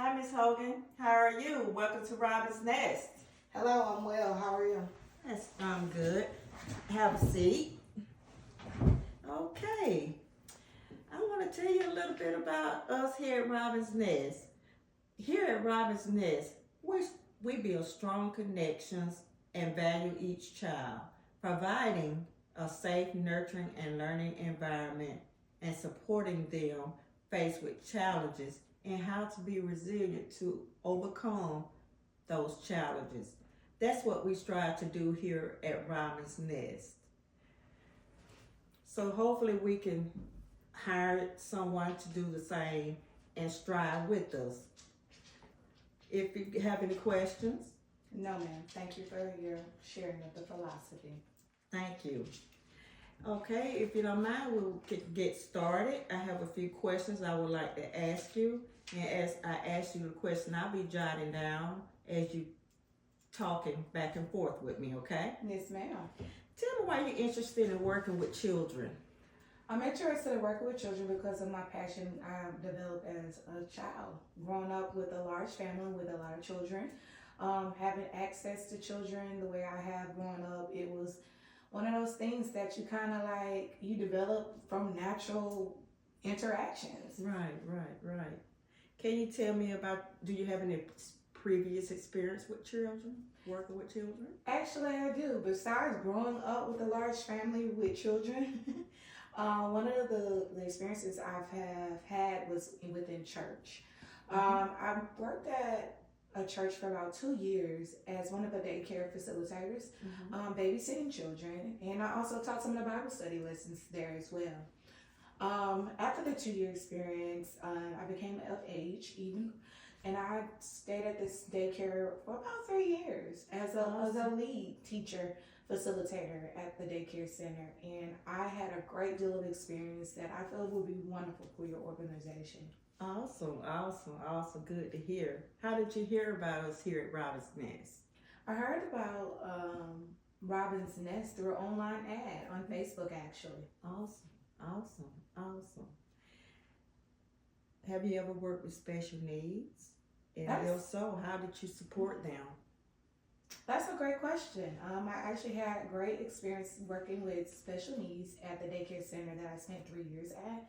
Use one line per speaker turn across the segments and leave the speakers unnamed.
Hi, Miss Hogan. How are you? Welcome to Robin's Nest.
Hello, I'm well. How are you?
I'm good. Have a seat. Okay. I want to tell you a little bit about us here at Robin's Nest. Here at Robin's Nest, we build strong connections and value each child, providing a safe, nurturing, and learning environment and supporting them faced with challenges and how to be resilient to overcome those challenges. That's what we strive to do here at Robin's Nest. So hopefully we can hire someone to do the same and strive with us. If you have any questions,
No, ma'am. Thank you for your sharing of the philosophy.
thank you. Okay, if you don't mind, we'll get started. I have a few questions I would like to ask you. And as I ask you the question, I'll be jotting down as you talking back and forth with me, okay?
Yes, ma'am.
Tell me why you're interested in working with children.
I'm interested in working with children because of my passion I developed as a child. Growing up with a large family with a lot of children, having access to children the way I have growing up, it was one of those things that you develop from natural interactions.
Right. Can you tell me do you have any previous experience with children, working with children?
Actually, I do. Besides growing up with a large family with children, one of the experiences I've had was within church. I worked at a church for about 2 years as one of the daycare facilitators, babysitting children, and I also taught some of the Bible study lessons there as well. After the 2-year experience, I became of age even, and I stayed at this daycare for about 3 years as a lead teacher facilitator at the daycare center, and I had a great deal of experience that I feel would be wonderful for your organization.
Awesome. Good to hear. How did you hear about us here at Robin's Nest?
I heard about Robin's Nest through an online ad on Facebook, actually.
Awesome. Have you ever worked with special needs? And if so, how did you support them?
That's a great question. I actually had great experience working with special needs at the daycare center that I spent 3 years at.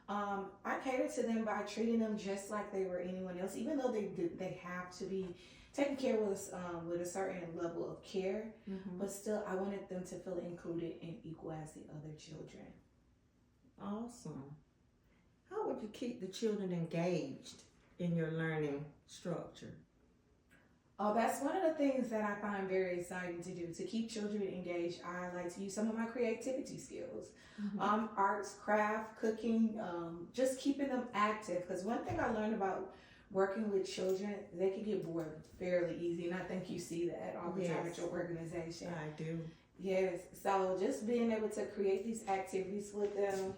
I catered to them by treating them just like they were anyone else, even though they have to be taken care of with a certain level of care. But still, I wanted them to feel included and equal as the other children.
Awesome. How would you keep the children engaged in your learning structure?
Oh, that's one of the things that I find very exciting to do. To keep children engaged, I like to use some of my creativity skills. Arts, craft, cooking, just keeping them active. Because one thing I learned about working with children, they can get bored fairly easy. And I think you see that all the time at your organization.
I do.
Yes. So just being able to create these activities with them,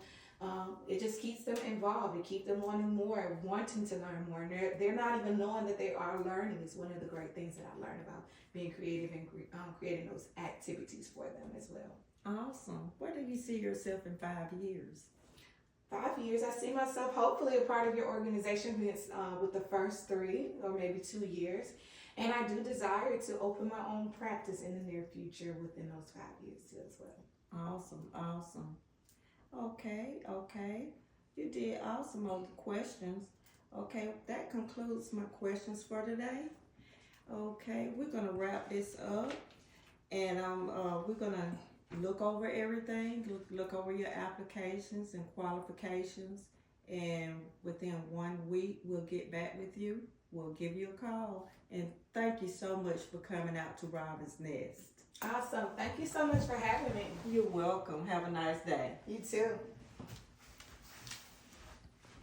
it just keeps them involved. It keeps them wanting more, wanting to learn more. And they're not even knowing that they are learning. It's one of the great things that I learned about being creative and creating those activities for them as well.
Awesome. Where do you see yourself in 5 years?
5 years, I see myself hopefully a part of your organization with the first 3 or maybe 2 years. And I do desire to open my own practice in the near future within those 5 years too as well.
Awesome. Okay. You did awesome on the questions. Okay, that concludes my questions for today. Okay, we're gonna wrap this up, and we're gonna look over everything. Look over your applications and qualifications, and within 1 week we'll get back with you. We'll give you a call, and thank you so much for coming out to Robin's Nest.
Awesome. Thank you so much for having me.
You're welcome. Have a nice day.
You too.